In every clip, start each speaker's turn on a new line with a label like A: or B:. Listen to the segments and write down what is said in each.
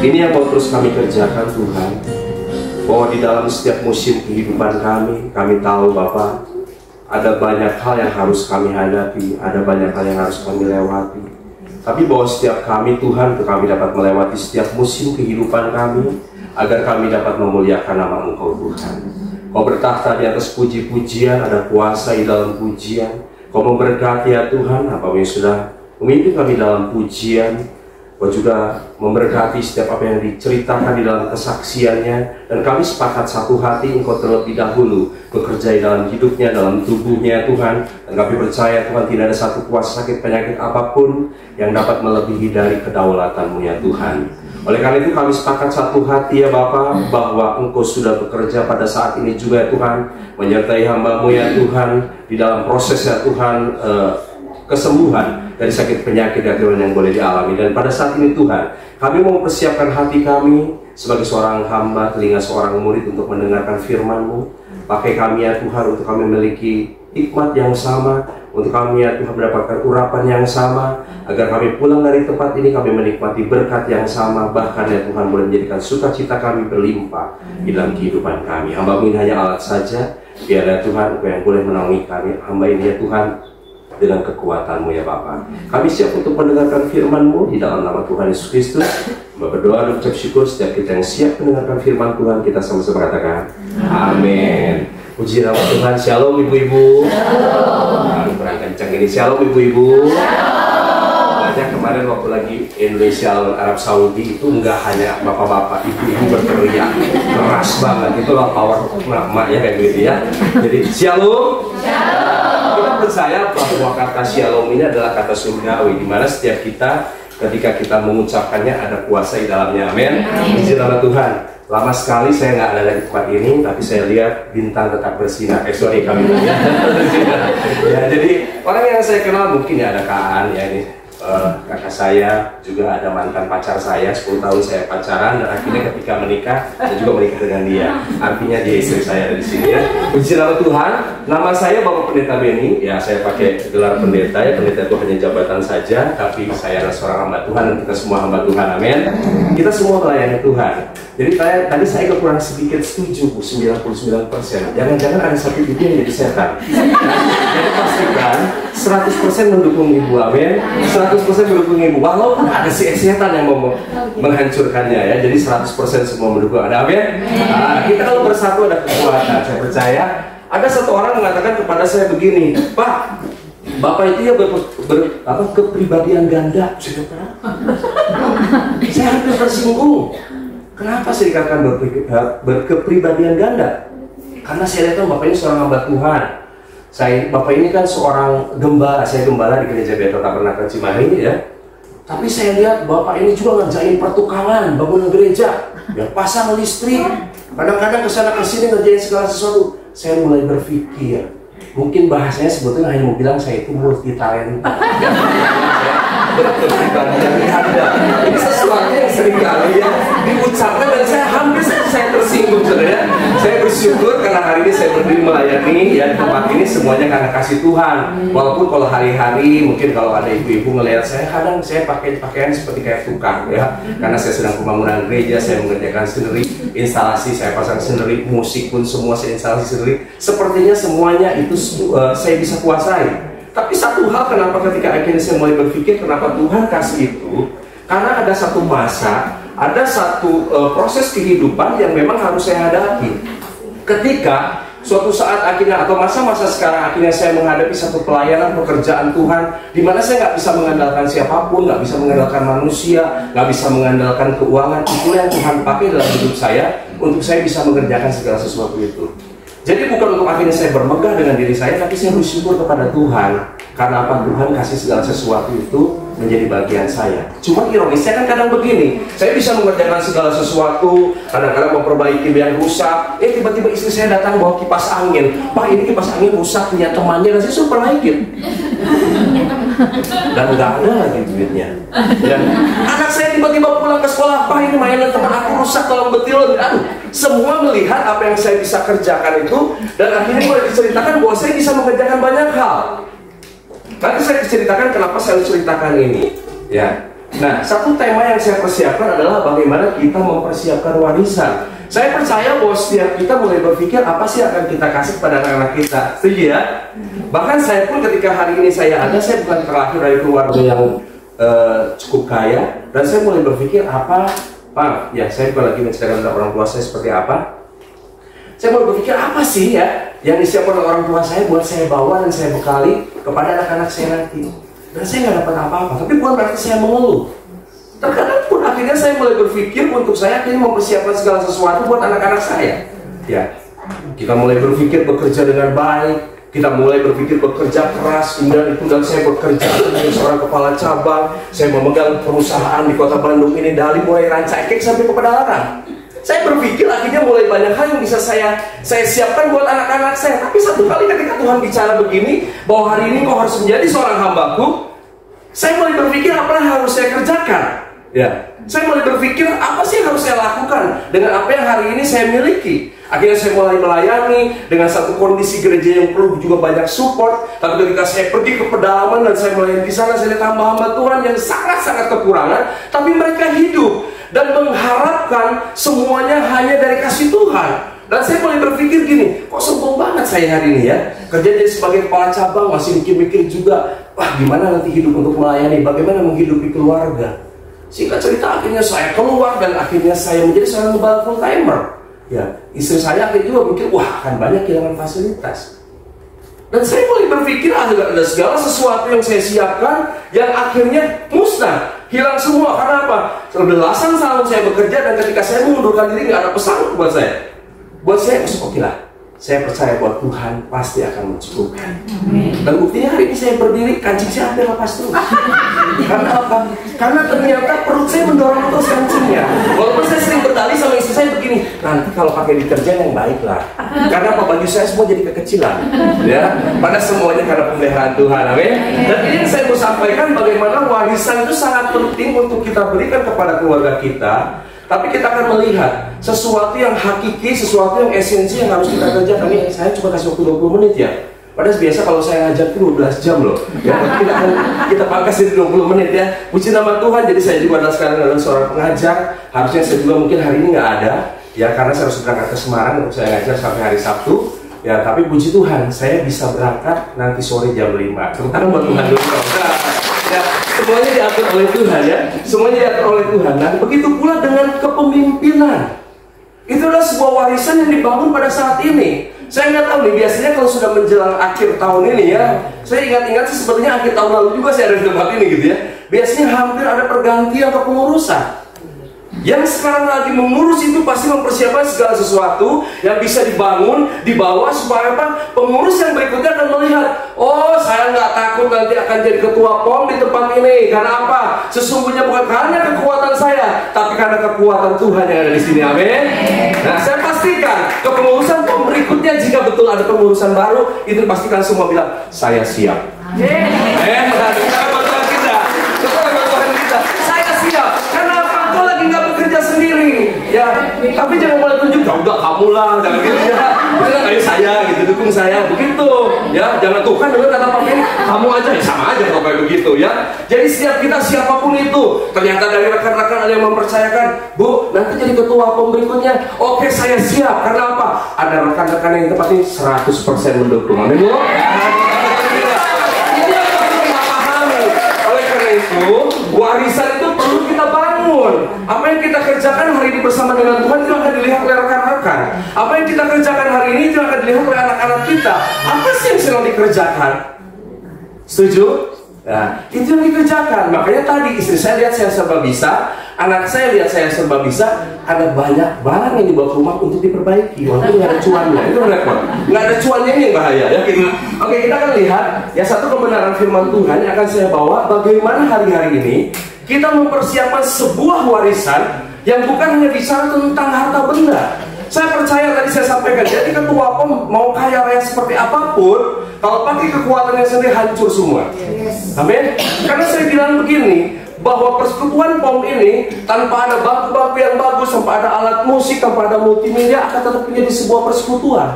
A: Ini yang mau terus kami kerjakan Tuhan, bahwa di dalam setiap musim kehidupan kami tahu Bapa, ada banyak hal yang harus kami hadapi, ada banyak hal yang harus kami lewati. Tapi bahwa setiap kami Tuhan, kami dapat melewati setiap musim kehidupan kami, agar kami dapat memuliakan nama Engkau Tuhan. Kau bertahta di atas puji-pujian, ada kuasa di dalam pujian. Kau memberkati ya Tuhan, apa yang sudah memimpin kami dalam pujian. Kau juga memberkati setiap apa yang diceritakan di dalam kesaksiannya. Dan kami sepakat satu hati, Engkau terlebih dahulu bekerja di dalam hidupnya, dalam tubuhnya Tuhan. Dan kami percaya Tuhan, tidak ada satu kuasa sakit penyakit apapun yang dapat melebihi dari kedaulatan-Mu ya Tuhan. Oleh karena itu kami sepakat satu hati ya Bapa, bahwa Engkau sudah bekerja pada saat ini juga ya Tuhan, menyertai hamba-Mu ya Tuhan di dalam proses ya Tuhan, kesembuhan dari sakit penyakit ya Tuhan yang boleh dialami. Dan pada saat ini Tuhan, kami mau persiapkan hati kami sebagai seorang hamba, telinga seorang murid untuk mendengarkan firman-Mu. Pakai kami ya Tuhan untuk kami memiliki hikmat yang sama, untuk kami ya Tuhan mendapatkan urapan yang sama, agar kami pulang dari tempat ini kami menikmati berkat yang sama, bahkan ya Tuhan boleh menjadikan sukacita kami berlimpah di dalam kehidupan kami. Hamba-Mu ini hanya alat saja, biar ya Tuhan Engkau yang boleh menaungi kami, hamba ini ya Tuhan, dengan kekuatan-Mu ya Bapa. Kami siap untuk mendengarkan firman-Mu di dalam nama Tuhan Yesus Kristus. Berdoa dan ucap syukur setiap kita yang siap mendengarkan firman Tuhan, kita sama-sama katakan amin. Puji nama Tuhan. Shalom ibu-ibu. Shalom. Kurang kencang ini. Shalom ibu-ibu. Banyak kemarin waktu lagi Indonesia lawan Arab Saudi itu nggak hanya bapak-bapak, ibu-ibu berteriak keras banget. Itulah power emak-emak ya kayak gitu ya. Jadi shalom. Kita percaya bahwa kata shalom ini adalah kata surgawi, di mana setiap kita ketika kita mengucapkannya ada kuasa di dalamnya. Amin. Puji nama Tuhan. Lama sekali saya nggak ada di tempat ini, tapi saya lihat bintang tetap bersinar. Sorry kami ya. Ya, jadi orang yang saya kenal mungkin ya ada Kaan ya ini. Kakak saya juga ada mantan pacar saya, 10 tahun saya pacaran, dan akhirnya ketika menikah saya juga menikah dengan dia. Artinya dia istri saya dari sini ya. Puji nama Tuhan. Nama saya Bapak Pendeta Beni. Ya, saya pakai gelar pendeta ya. Pendeta itu hanya jabatan saja, tapi saya adalah seorang hamba Tuhan dan kita semua hamba Tuhan. Amin. Kita semua melayani Tuhan. Jadi tadi saya kurang sedikit setuju Bu, 99%. Jangan-jangan ada satu ibu yang jadi setan. Jadi pastikan 100% mendukung Ibu. Amin. 100% mendukung Ibu. Walaupun ada si setan yang mau menghancurkannya ya. Jadi 100% semua mendukung. Ada amin. Nah, kita kalau bersatu ada kekuatan. Saya percaya. Ada satu orang mengatakan kepada saya begini, Pak, Bapak itu ya kepribadian ganda. Saya hampir tersinggung. Kenapa saya dikatakan berkepribadian ganda? Karena saya lihat Bapak ini seorang hamba Tuhan. Bapak ini kan seorang gembala. Saya gembala di gereja Betel Tabernakel Cimahi ya. Tapi saya lihat Bapak ini juga ngerjain pertukangan, bangunan gereja, ya, pasang listrik. Kadang-kadang kesana kesini ngerjain segala sesuatu. Saya mulai berpikir, mungkin bahasanya sebetulnya hanya mau bilang saya itu multi talenta. Ini sesuatu yang seringkali ya diucapkan dan saya hampir saya tersinggung saudara. Saya bersyukur karena hari ini saya berdiri melayani ya di tempat ini semuanya karena kasih Tuhan. Walaupun kalau hari-hari mungkin kalau ada ibu-ibu ngelihat saya, kadang saya pakai pakaian seperti kayak tukang ya. Karena saya sedang pembangunan gereja, saya mengerjakan sendiri, instalasi saya pasang sendiri, musik pun semua saya instalasi sendiri. Sepertinya semuanya itu saya bisa kuasai. Tapi satu hal kenapa ketika akhirnya saya mulai berpikir kenapa Tuhan kasih itu, karena ada satu masa, ada satu proses kehidupan yang memang harus saya hadapi. Ketika suatu saat akhirnya atau masa-masa sekarang akhirnya saya menghadapi satu pelayanan pekerjaan Tuhan, di mana saya nggak bisa mengandalkan siapapun, nggak bisa mengandalkan manusia, nggak bisa mengandalkan keuangan. Itulah yang Tuhan pakai dalam hidup saya untuk saya bisa mengerjakan segala sesuatu itu. Jadi bukan untuk akhirnya saya bermegah dengan diri saya, tapi saya bersyukur kepada Tuhan. Karena apa? Tuhan kasih segala sesuatu itu menjadi bagian saya. Cuma ironisnya kan kadang begini, saya bisa mengerjakan segala sesuatu, kadang-kadang memperbaiki yang rusak, tiba-tiba istri saya datang bawa kipas angin. Pak, ini kipas angin rusak, punya temannya, dan saya suruh perbaikin. Dan nggak ada lagi duitnya. Dan anak saya tiba-tiba pulang ke sekolah, Pak, ini mainan teman aku rusak, tolong betilin. Aduh, semua melihat apa yang saya bisa kerjakan itu, dan akhirnya mulai diceritakan bahwa saya bisa mengerjakan banyak hal. Nanti saya ceritakan kenapa saya ceritakan ini, ya. Nah, satu tema yang saya persiapkan adalah bagaimana kita mempersiapkan warisan. Saya percaya bahwa setiap kita mulai berpikir apa sih akan kita kasih pada anak-anak kita. Setuju ya? Bahkan saya pun ketika hari ini saya bukan terlahir dari keluarga yang cukup kaya, dan saya mulai berpikir saya bukan lagi menceritakan tentang orang tua saya seperti apa. Saya mulai berpikir apa sih ya yang disiapkan oleh orang tua saya buat saya bawa dan saya bekali kepada anak-anak saya nanti. Dan saya nggak dapat apa-apa, tapi bukan berarti saya mengeluh. Terkadang pun akhirnya saya mulai berpikir untuk saya akhirnya mempersiapkan segala sesuatu buat anak-anak saya. Ya, kita mulai berpikir bekerja dengan baik, kita mulai berpikir bekerja keras, kemudian itu dan saya bekerja sebagai seorang kepala cabang. Saya memegang perusahaan di kota Bandung ini dari mulai rancak kek sampai ke pedalaran. Saya berpikir akhirnya mulai banyak hal yang bisa saya siapkan buat anak-anak saya. Tapi satu kali ketika Tuhan bicara begini, bahwa hari ini kau harus menjadi seorang hambaku, saya mulai berpikir apa yang harus saya kerjakan. Ya, saya mulai berpikir apa sih yang harus saya lakukan dengan apa yang hari ini saya miliki. Akhirnya saya mulai melayani dengan satu kondisi gereja yang perlu juga banyak support. Tapi ketika saya pergi ke pedalaman dan saya melayani di sana, saya lihat hamba-hamba Tuhan yang sangat-sangat kekurangan, tapi mereka hidup dan mengharapkan semuanya hanya dari kasih Tuhan. Dan saya mulai berpikir gini, kok sombong banget saya hari ini ya, kerja jadi sebagai kepala cabang masih mikir-mikir juga, wah gimana nanti hidup untuk melayani, bagaimana menghidupi keluarga. Singkat cerita akhirnya saya keluar dan akhirnya saya menjadi seorang gembala full timer. Ya, istri saya akhirnya juga mikir, wah akan banyak kehilangan fasilitas. Dan saya mulai berpikir ada segala sesuatu yang saya siapkan yang akhirnya musnah, hilang semua. Karena apa? Belasan tahun saya bekerja dan ketika saya mengundurkan diri nggak ada pesan buat saya. Buat saya, oke lah, saya percaya bahwa Tuhan pasti akan mencukupkan. Dan buktinya hari ini saya berdiri, kancing saya hampir lepas terus. Karena apa? Karena ternyata perut saya mendorong terus kancingnya. Walaupun saya sering berdalih sama istri saya begini, nanti kalau pakai deterjen yang baik lah. Karena apa? Baju saya semua jadi kekecilan. Ya, pada semuanya karena pemeliharaan Tuhan. Amin. Dan ini yang saya mau sampaikan bagaimana warisan itu sangat penting untuk kita berikan kepada keluarga kita. Tapi kita akan melihat sesuatu yang hakiki, sesuatu yang esensi yang harus kita kerjakan. Ini saya cuma kasih waktu 20 menit ya. Padahal biasa kalau saya ngajak 12 jam loh. Ya, kita pangkas di 20 menit ya. Puji nama Tuhan. Jadi saya juga sekarang adalah seorang pengajar. Harusnya saya juga mungkin hari ini nggak ada. Ya, karena saya harus berangkat ke Semarang untuk saya ngajar sampai hari Sabtu. Ya, tapi puji Tuhan, saya bisa berangkat nanti sore jam 5. Terutama buat Tuhan dulu. Ya, semuanya diatur oleh Tuhan ya. Semuanya diatur oleh Tuhan. Nah, begitu pula dengan kepemimpinan. Itu adalah sebuah warisan yang dibangun pada saat ini. Saya nggak tahu nih, biasanya kalau sudah menjelang akhir tahun ini ya, saya ingat-ingat sih sebetulnya akhir tahun lalu juga saya ada di tempat ini gitu ya. Biasanya hampir ada pergantian kepengurusan. Yang sekarang lagi mengurus itu pasti mempersiapkan segala sesuatu yang bisa dibangun, dibawa supaya apa? Pengurus yang berikutnya akan melihat, oh saya nggak takut nanti akan jadi ketua POM di tempat ini. Karena apa? Sesungguhnya bukan karena kekuatan saya, tapi karena kekuatan Tuhan yang ada di sini. Amin. Nah, saya pastikan kepengurusan POM berikutnya, jika betul ada pengurusan baru, itu pastikan semua bilang, saya siap. Saya siap. Karena aku lagi nggak bekerja sendiri, ya. Tapi jangan mulai tunjuk, ya udah kamu lah, jangan gitu ya. Jangan ayo saya, gitu dukung saya, begitu, ya. Jangan tuh kan dengan kata pakai kamu aja, ya sama aja kalau kayak begitu, ya. Jadi setiap kita siapapun itu, ternyata dari rekan-rekan ada yang mempercayakan, Bu, nanti jadi ketua POM berikutnya. Oke, saya siap. Karena apa? Ada rekan-rekan yang tempat ini 100% mendukung. Amin, Bu. Warisan itu perlu kita bangun. Apa yang kita kerjakan hari ini bersama dengan Tuhan itu akan dilihat oleh rekan-rekan. Apa yang kita kerjakan hari ini itu akan dilihat oleh anak-anak kita. Apa sih yang sedang dikerjakan? Setuju? Nah, itu yang dikerjakan. Makanya tadi istri saya lihat saya serba bisa, anak saya lihat saya serba bisa. Ada banyak barang yang dibawa ke rumah untuk diperbaiki, walaupun nggak ada cuannya. Itu repot. Nggak ada cuannya ini yang bahaya ya. Gitu. Oke, kita akan lihat ya satu kebenaran firman Tuhan yang akan saya bawa. Bagaimana hari-hari ini kita mempersiapkan sebuah warisan yang bukan hanya bicara tentang harta benda. Saya percaya tadi saya sampaikan, jadi ketua POM mau kaya raya seperti apapun, kalau pakai kekuatannya sendiri hancur semua. Amin. Karena saya bilang begini, bahwa persekutuan POM ini tanpa ada bangku-bangku yang bagus, tanpa ada alat musik, tanpa ada multimedia akan tetap menjadi sebuah persekutuan.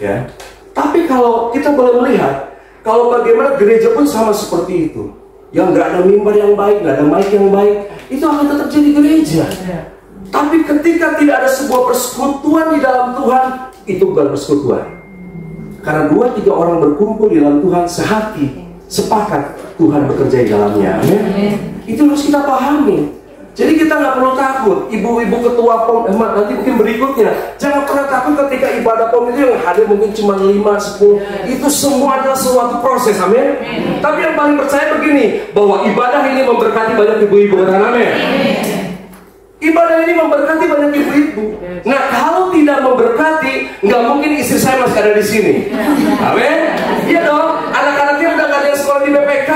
A: Ya. Tapi kalau kita boleh melihat, kalau bagaimana gereja pun sama seperti itu. yang nggak ada mimbar yang baik, nggak ada mic yang baik, itu akan tetap jadi gereja. Tapi ketika tidak ada sebuah persekutuan di dalam Tuhan, itu bukan persekutuan. Karena 2-3 orang berkumpul di dalam Tuhan sehati, sepakat, Tuhan bekerja di dalamnya. Amin. Itu harus kita pahami. Jadi kita nggak perlu takut. Ibu-ibu ketua POM, nanti mungkin berikutnya, jangan pernah takut ketika ibadah POM itu yang hadir mungkin cuma 5-10. Itu semua adalah suatu proses, amin. Tapi yang paling percaya begini, bahwa ibadah ini memberkati banyak ibu-ibu, katakan amin. Ibadah ini memberkati banyak ibu-ibu. Nah, kalau tidak memberkati, nggak mungkin istri saya masih ada di sini. Amin. Iya dong. Anak-anaknya udah nggak ada yang sekolah di BPK,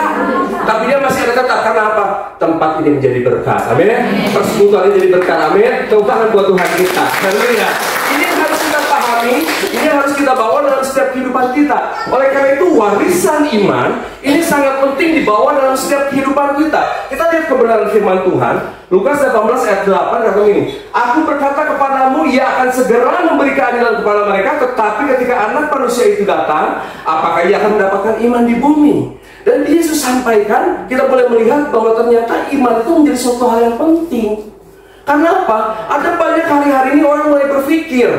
A: tapi dia masih ada tetap. Karena apa? Tempat ini menjadi berkat. Amin. Persekutuan ini jadi berkat. Amin. Tepuk tangan buat Tuhan kita. Haleluya. Ini yang harus kita pahami. Ini yang harus kita bawa dalam setiap kehidupan kita. Oleh karena itu, warisan iman ini sangat penting dibawa dalam setiap kehidupan kita. Kita lihat kebenaran firman Tuhan. Lukas 18 ayat 8 kata ini, aku berkata kepadamu, ia akan segera memberi keadilan kepada mereka, tetapi ketika anak manusia itu datang, apakah ia akan mendapatkan iman di bumi? Dan Yesus sampaikan, kita boleh melihat bahwa ternyata iman itu menjadi suatu hal yang penting. Karena apa? Ada banyak hari-hari ini orang mulai berpikir,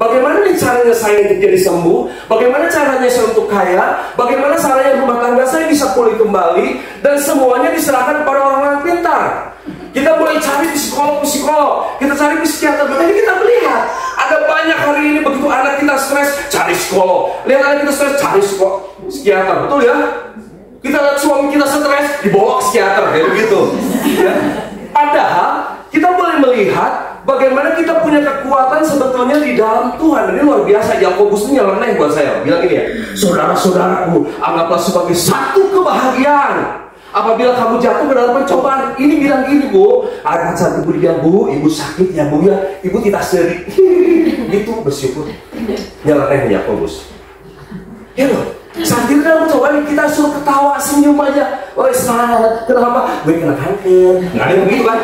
A: bagaimana nih caranya saya untuk jadi sembuh? Bagaimana caranya saya untuk kaya? Bagaimana caranya rumah tangga saya bisa pulih kembali? Dan semuanya diserahkan kepada orang-orang pintar. Kita mulai cari psikolog, kita cari psikiater. Tapi kita melihat ada banyak hari ini begitu anak kita stres, cari psikolog. Lihat anak kita stres, cari psikiater. Betul ya? Kita lihat suami kita stres, dibawa ke psikiater, kayak begitu. Ya. Padahal kita boleh melihat bagaimana kita punya kekuatan sebetulnya di dalam Tuhan. Ini luar biasa. Yakobus ini nyeleneh buat saya. Bilang ini ya, saudara-saudaraku, anggaplah sebagai satu kebahagiaan apabila kamu jatuh ke dalam pencobaan. Ini bilang gini, Bu, ada satu ibu bilang, Bu, ibu sakit ya, Bu ya, ibu tidak seri. Itu bersyukur. Nyeleneh Yakobus. Ya loh, saat itu dalam pencobaan kita suruh ketawa, senyum aja. Oh, semangat. Kenapa? Gue kena kanker. Nggak ada yang begitu kan?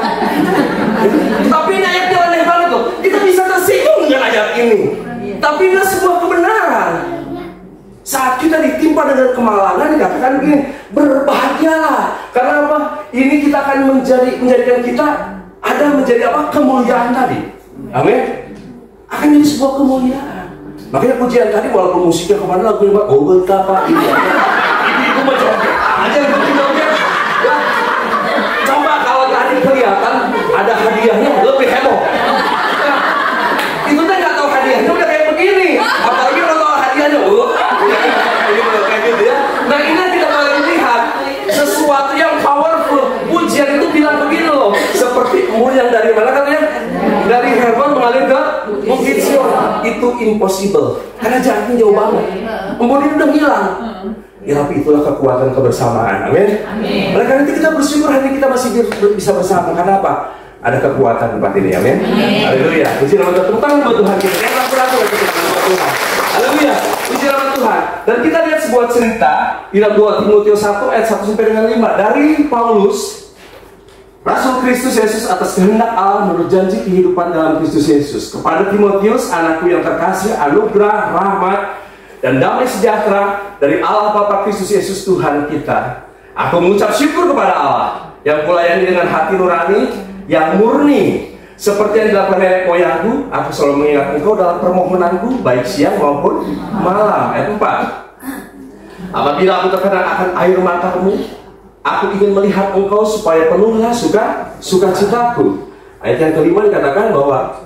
A: Tapi ini ayat nyeleneh banget loh. Kita bisa tersinggung dengan ayat ini. Tapi ini sebuah kebenaran. Saat kita ditimpa dengan kemalangan, dikatakan begini, berbahagialah. Karena apa? Ini kita akan menjadikan kita ada menjadi apa? Kemuliaan tadi. Amin. Akan jadi sebuah kemuliaan. Makanya pujian tadi walaupun musiknya kemana lagunya Pak, oh betapa ini. Ibu mau joget aja, joget. Coba kalau tadi kelihatan ada hadiahnya lebih heboh. Itu tuh nggak tahu hadiahnya udah kayak begini. Apalagi kalau tahu hadiahnya, kayak gitu ya. Nah ini kita boleh lihat sesuatu yang powerful. Pujian itu bilang begini loh, seperti embun yang dari mana katanya? Dari Hermon mengalir ke Bukit Sion. Itu impossible karena jaraknya jauh banget. Embun ini udah hilang. Ya, tapi itulah kekuatan kebersamaan. Amin. Oleh karena itu kita bersyukur hari ini kita masih bisa bersama. Karena apa? Ada kekuatan tempat ini. Amin. Haleluya. Puji nama Tuhan. Tepuk tangan buat Tuhan kita. Tuhan. Haleluya. Puji nama Tuhan. Dan kita lihat sebuah cerita di dalam 2 Timotius 1 ayat 1 sampai dengan 5 dari Paulus, Rasul Kristus Yesus atas kehendak Allah menurut janji kehidupan dalam Kristus Yesus. Kepada Timotius, anakku yang terkasih, anugerah, rahmat, dan damai sejahtera dari Allah Bapa Kristus Yesus Tuhan kita. Aku mengucap syukur kepada Allah yang kulayani dengan hati nurani yang murni, seperti yang dilakukan nenek moyangku. Aku selalu mengingat engkau dalam permohonanku, baik siang maupun malam. Ayat 4. Apabila aku terkena akan air matamu, aku ingin melihat engkau supaya penuhlah sukacitaku. Ayat yang kelima dikatakan bahwa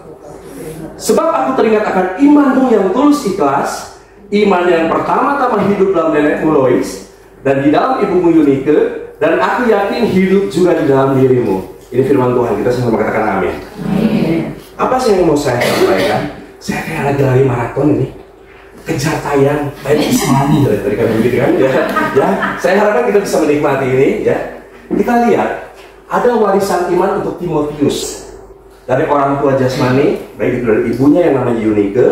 A: sebab aku teringat akan imanmu yang tulus ikhlas, iman yang pertama-tama hidup dalam nenekmu Lois dan di dalam ibumu Yunike, dan aku yakin hidup juga di dalam dirimu. Ini firman Tuhan, kita sama katakan amin. Apa sih yang mau saya sampaikan? Saya kayak lagi lari maraton ini, kejar tayang, kayak Ismani dari kami begitu kan? Ya, saya harapkan kita bisa menikmati ini. Ya, kita lihat ada warisan iman untuk Timotius dari orang tua jasmani, baik itu dari ibunya yang namanya Yunike,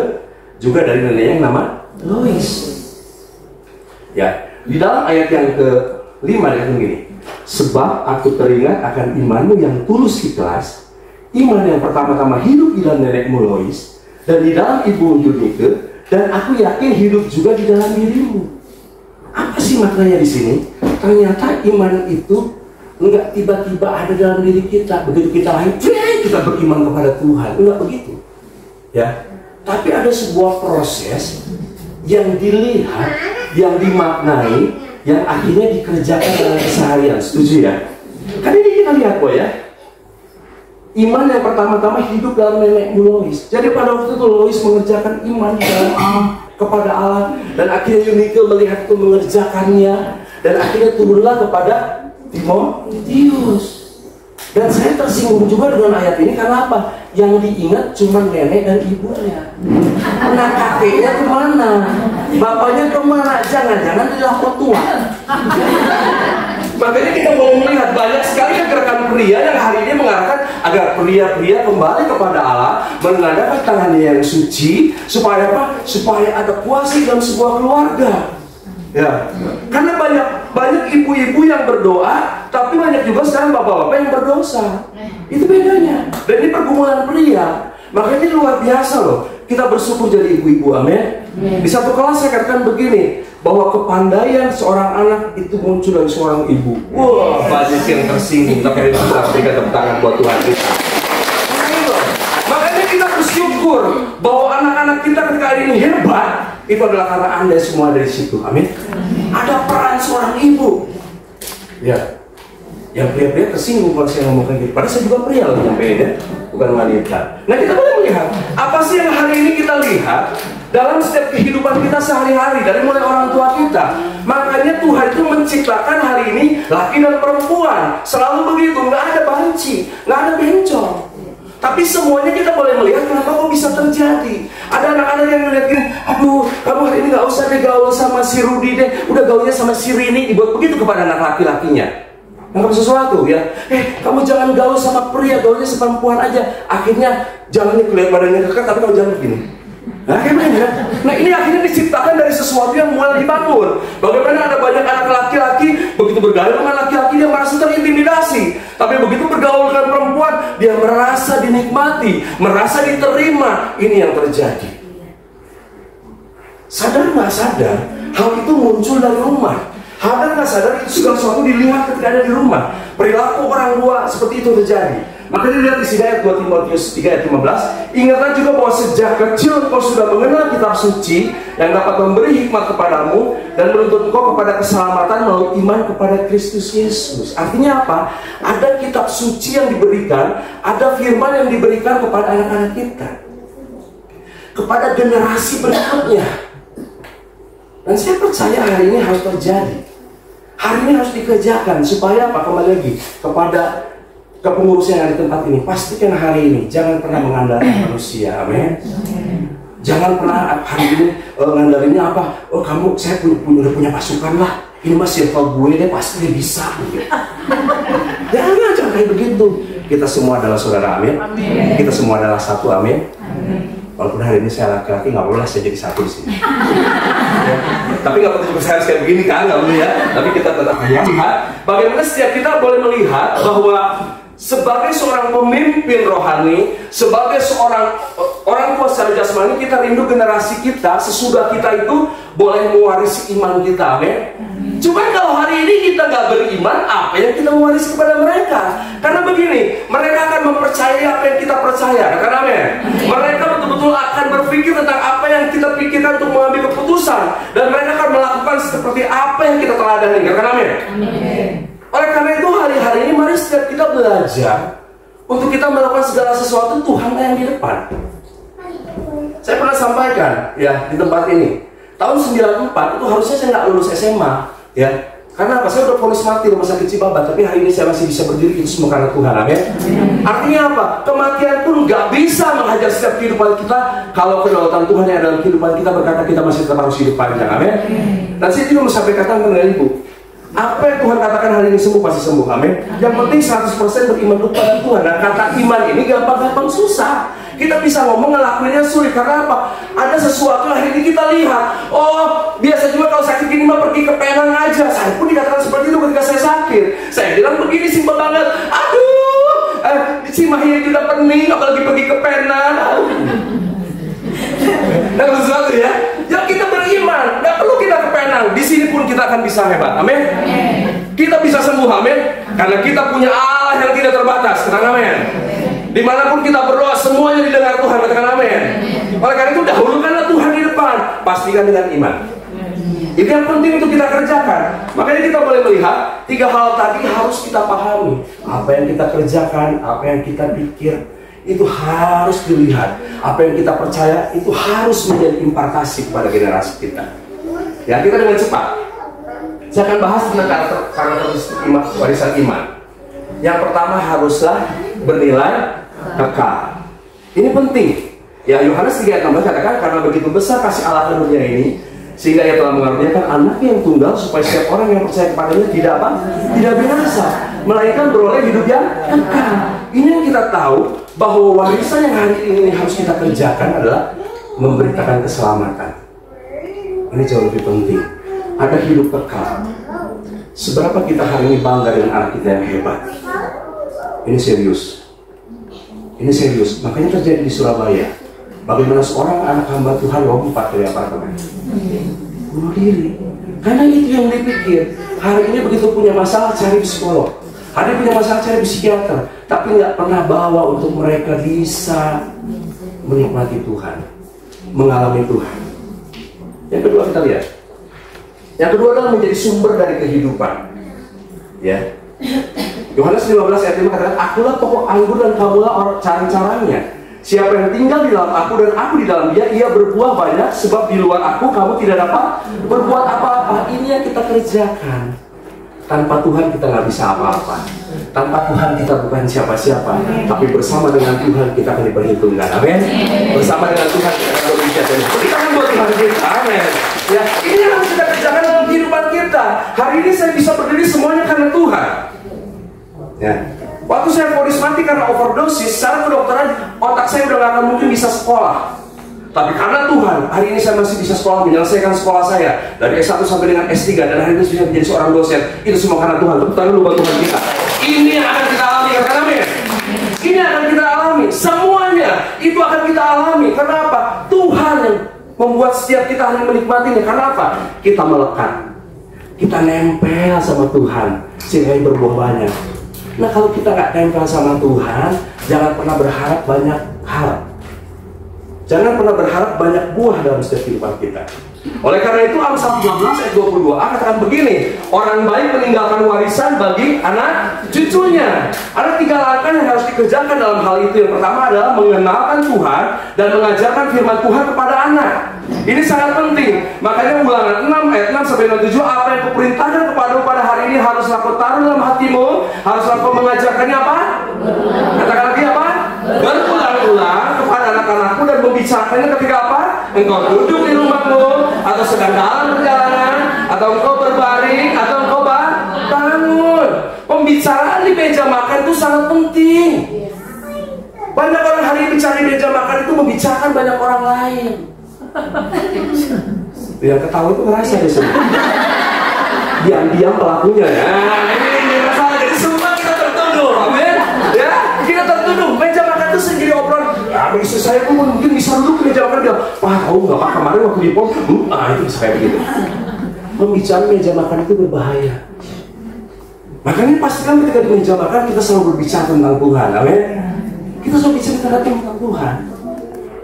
A: juga dari neneknya yang nama Lois. Ya, di dalam ayat yang ke-5 dikatakan gini, sebab aku teringat akan imanmu yang tulus ikhlas, iman yang pertama-tama hidup di dalam nenekmu Lois dan di dalam ibu Yunike, dan aku yakin hidup juga di dalam dirimu. Apa sih maknanya di sini? ternyata iman itu enggak tiba-tiba ada dalam diri kita. Begitu kita lahir, kita beriman kepada Tuhan. Enggak begitu. Ya. Tapi ada sebuah proses yang dilihat, yang dimaknai, yang akhirnya dikerjakan dalam keseharian. Setuju ya? Kan ini kita lihat kok ya. Iman yang pertama-tama hidup dalam nenekmu Lois. Jadi pada waktu itu Lois mengerjakan iman kepada Allah, dan akhirnya Eunike melihat itu mengerjakannya, dan akhirnya turunlah kepada Timotius. Dan saya tersinggung juga dengan ayat ini karena apa? Yang diingat cuma nenek dan ibunya. Nah, kakeknya kemana? Bapaknya kemana? Jangan-jangan dilakukan Tuhan. Makanya kita boleh melihat banyak sekali gerakan pria yang hari ini mengarahkan agar pria-pria kembali kepada Allah, mengadakan tangannya yang suci, supaya apa? Supaya ada kuasa dalam sebuah keluarga. Ya, karena banyak ibu-ibu yang berdoa, tapi banyak juga sekarang bapak-bapak yang berdosa. Itu bedanya. Dan ini pergumulan pria. Makanya ini luar biasa loh. Kita bersyukur jadi ibu-ibu, amin. Di satu kelas saya katakan begini, bahwa kepandaian seorang anak itu muncul dari seorang ibu. Wah, banyak yang tersinggung. Tapi kita berikan tepuk tangan buat Tuhan kita. Makanya kita bersyukur bahwa anak-anak kita ketika ini hebat, itu adalah karena Anda semua dari situ, amin. Ada peran seorang ibu. Ya, yang pria-pria tersinggung kalau saya ngomong kayak gitu. Padahal saya juga pria loh, ya, bukan wanita. Nah, kita boleh melihat apa sih yang hari ini kita lihat dalam setiap kehidupan kita sehari-hari, dari mulai orang tua kita. Makanya Tuhan itu menciptakan hari ini laki dan perempuan. Selalu begitu, nggak ada banci, nggak ada bencong. Tapi semuanya kita boleh melihat kenapa kok bisa terjadi. Ada anak-anak yang melihat gini, aduh, kamu hari ini nggak usah deh gaul sama si Rudi deh, udah gaulnya sama si Rini. Dibuat begitu kepada anak laki-lakinya. Nggak sesuatu ya, kamu jangan gaul sama pria, gaulnya sama perempuan aja. Akhirnya jalannya kelihatan badannya dekat, tapi kalau jalan begini. Nah, nah, ini akhirnya diciptakan dari sesuatu yang mulai dibangun. Bagaimana ada banyak anak laki-laki begitu bergaul dengan laki-laki dia merasa terintimidasi, tapi begitu bergaul dengan perempuan dia merasa dinikmati, merasa diterima. Ini yang terjadi. Sadar nggak sadar, hal itu muncul dari rumah. Sadar nggak sadar, itu segala sesuatu dilihat ketika ada di rumah. Perilaku orang tua seperti itu terjadi. Maka dilihat di sini ayat 2 Timotius 3 ayat 15. Ingatlah juga bahwa sejak kecil kau sudah mengenal kitab suci yang dapat memberi hikmat kepadamu dan menuntut kau kepada keselamatan melalui iman kepada Kristus Yesus. Artinya apa? Ada kitab suci yang diberikan, ada firman yang diberikan kepada anak-anak kita, kepada generasi berikutnya. Dan saya percaya hari ini harus terjadi. Hari ini harus dikerjakan supaya apa? Kembali lagi kepada kepengurusan yang ada di tempat ini. Pastikan hari ini jangan pernah mengandalkan manusia, amin. Jangan pernah hari ini ngandalinnya apa? Oh, saya udah punya pasukan lah. Ini mas circle gue deh, pasti dia bisa. Jangan kayak begitu. Kita semua adalah saudara, amin. Kita semua adalah satu, amin. Walaupun hari ini saya laki-laki, nggak boleh saya jadi satu di sini. Tapi nggak perlu juga saya harus kayak begini kan, nggak perlu ya. Tapi kita tetap melihat bagaimana setiap kita boleh melihat bahwa sebagai seorang pemimpin rohani, sebagai seorang orang tua secara jasmani, kita rindu generasi kita sesudah kita itu boleh mewarisi iman kita, amin. Cuma kalau hari ini kita nggak beriman, apa yang kita mewarisi kepada mereka? Karena begini, mereka akan mempercayai apa yang kita percaya, karena amin. Mereka betul-betul akan berpikir tentang apa yang kita pikirkan untuk mengambil keputusan, dan mereka akan melakukan seperti apa yang kita teladani, karena amin. Oleh karena itu hari-hari ini mari setiap kita belajar untuk kita melakukan segala sesuatu Tuhan yang di depan. Saya pernah sampaikan ya di tempat ini, tahun 94 itu harusnya saya nggak lulus SMA ya. Karena apa? Saya udah vonis mati rumah sakit Cibabat, tapi hari ini saya masih bisa berdiri, itu semua karena Tuhan, amin. Artinya apa? Kematian pun nggak bisa menghajar setiap kehidupan kita kalau kedaulatan Tuhan yang dalam kehidupan kita berkata kita masih tetap harus hidup panjang, amin. Dan saya juga mau sampai katakan kepada ibu, apa yang Tuhan katakan hari ini sembuh pasti sembuh, amin. Yang penting 100% beriman kepada Tuhan. Dan kata iman ini gampang-gampang susah. Kita bisa ngomong ngelakuinnya sulit karena apa? Ada sesuatu yang hari ini kita lihat. Oh, biasa juga kalau sakit gini mah pergi ke Penang aja. Saya pun dikatakan seperti itu ketika saya sakit. Saya bilang begini simpel banget. Aduh, si Mahia juga pening, apalagi pergi ke Penang. Dan sesuatu ya. Ya kita beriman, nggak perlu kita ke Penang. Di sini pun kita akan bisa hebat, amin. Kita bisa sembuh, amin. Karena kita punya Allah yang tidak terbatas, katakan amin. Dimanapun kita berdoa, semuanya didengar Tuhan, katakan amin. Oleh karena itu, dahulukanlah Tuhan di depan, pastikan dengan iman. Itu yang penting untuk kita kerjakan. Makanya kita boleh melihat 3 hal tadi harus kita pahami. Apa yang kita kerjakan, apa yang kita pikir, itu harus dilihat. Apa yang kita percaya, itu harus menjadi impartasi kepada generasi kita. Ya, kita dengan cepat. Saya akan bahas tentang karakteristik warisan iman. Yang pertama haruslah bernilai kekal. Ini penting. Ya, Yohanes 3:16 katakan, karena begitu besar kasih Allah ke dunia ini, sehingga ia telah mengaruniakan anaknya yang tunggal, supaya setiap orang yang percaya kepadanya tidak binasa, melainkan beroleh hidup yang kekal. Ini yang kita tahu, bahwa warisan yang hari ini harus kita kerjakan adalah memberitakan keselamatan. Ini jauh lebih penting. Ada hidup kekal. Seberapa kita hari ini bangga dengan anak kita yang hebat? Ini serius. Ini serius. Makanya terjadi di Surabaya. Bagaimana seorang anak hamba Tuhan lompat dari apartemen, bunuh diri. Karena itu yang dipikir. Hari ini begitu punya masalah cari psikolog, hari ini punya masalah cari psikiater, tapi nggak pernah bawa untuk mereka bisa menikmati Tuhan, mengalami Tuhan. Yang kedua kita lihat. Yang kedua adalah menjadi sumber dari kehidupan. Ya. Yohanes 15 ayat 5 katakan, akulah pokok anggur dan kamulah orang carang-carangnya. Siapa yang tinggal di dalam aku dan aku di dalam dia, ia berbuah banyak, sebab di luar aku kamu tidak dapat berbuat apa-apa. Ini yang kita kerjakan. Tanpa Tuhan kita nggak bisa apa-apa. Tanpa Tuhan kita bukan siapa-siapa. Tapi bersama dengan Tuhan kita akan diperhitungkan. Amin. Bersama dengan Tuhan kita akan berbicara. Kita akan buat Tuhan kita. Amin. Ya, ini yang harus kita kerjakan dalam kehidupan kita. Hari ini saya bisa berdiri semuanya karena Tuhan. Ya. Waktu saya vonis mati karena overdosis, secara kedokteran otak saya udah gak akan mungkin bisa sekolah. Tapi karena Tuhan, hari ini saya masih bisa sekolah, menyelesaikan sekolah saya dari S1 sampai dengan S3, dan hari ini bisa menjadi seorang dosen. Itu semua karena Tuhan. Tepuk tangan dulu buat Tuhan kita. Ini yang akan kita alami, katakan amin. Ini akan kita alami, semuanya itu akan kita alami. Kenapa? Tuhan yang membuat setiap kita hanya menikmatinya. Kenapa? Kita melekat, kita nempel sama Tuhan sehingga berbuah banyak. Nah, kalau kita nggak tempel sama Tuhan, jangan pernah berharap banyak hal. Jangan pernah berharap banyak buah dalam setiap kehidupan kita. Oleh karena itu, Amsal 12 ayat 22a katakan begini, orang baik meninggalkan warisan bagi anak cucunya. Ada 3 langkah yang harus dikerjakan dalam hal itu. Yang pertama adalah mengenalkan Tuhan dan mengajarkan firman Tuhan kepada anak. Ini sangat penting. Makanya Ulangan 6 ayat 6 sampai 7, apa yang kuperintahkan kepadamu pada hari ini haruslah kau taruh dalam hatimu, haruslah kau mengajarkannya apa? Katakan lagi apa? Berulang-ulang kepada anak-anakku dan membicarakannya ketika apa? Engkau duduk di rumahmu, atau sedang dalam perjalanan, atau engkau berbaring, atau engkau bangun. Pembicaraan di meja makan itu sangat penting. Banyak orang hari ini bicara di meja makan itu membicarakan banyak orang lain. Yang ketawa itu ngerasa di sini. Diam-diam pelakunya ya. Ini masalah. Jadi semua kita tertuduh, amin. Ya, kita tertuduh. Meja makan itu sendiri obrolan. Ya, istri saya pun mungkin bisa duduk di meja makan dia. Wah, tahu nggak Pak, kemarin waktu di pom, itu bisa kayak begitu. Membicara meja makan itu berbahaya. Makanya pastikan ketika di meja makan kita selalu berbicara tentang Tuhan, amin. Kita selalu bicara tentang Tuhan.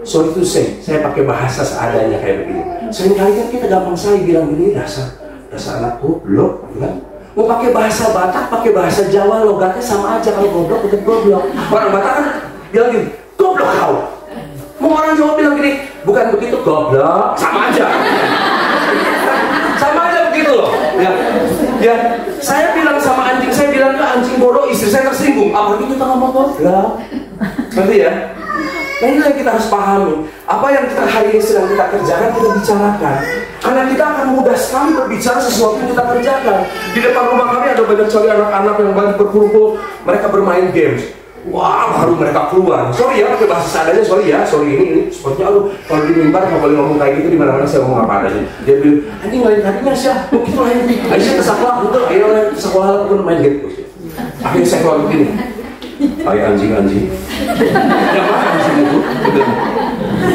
A: Sorry to say, saya pakai bahasa seadanya kayak begini. Seringkali kan kita gampang sekali bilang gini, dasar anak goblok, kan? Mau pakai bahasa Batak, pakai bahasa Jawa, logatnya sama aja. Kalau goblok, tetap goblok. Orang Batak kan bilang gini, goblok kau. Mau orang Jawa bilang gini, bukan begitu, goblok, sama aja. Sama aja begitu loh. Ya, saya bilang sama anjing, saya bilang ke anjing bodoh, istri saya tersinggung. Apalagi kita ngomong goblok. Ngerti ya? Nah, ini yang kita harus pahami. Apa yang kita hari ini sedang kita kerjakan, kita bicarakan. Karena kita akan mudah sekali berbicara sesuatu yang kita kerjakan. Di depan rumah kami ada banyak sekali anak-anak yang banyak berkumpul. Mereka bermain games. Wah, baru mereka keluar. Sorry ya, pakai bahasa seadanya. Sorry ini. Sepertinya kalau di mimbar nggak boleh ngomong kayak gitu. Di mana-mana saya ngomong apa adanya. Dia bilang, anjing lain tadinya sih. Begitu lain. Aisyah ke sekolah, betul. Ayo ke sekolah pun main game. Akhirnya saya keluar begini. Hai anjing. Yang mana anjing itu?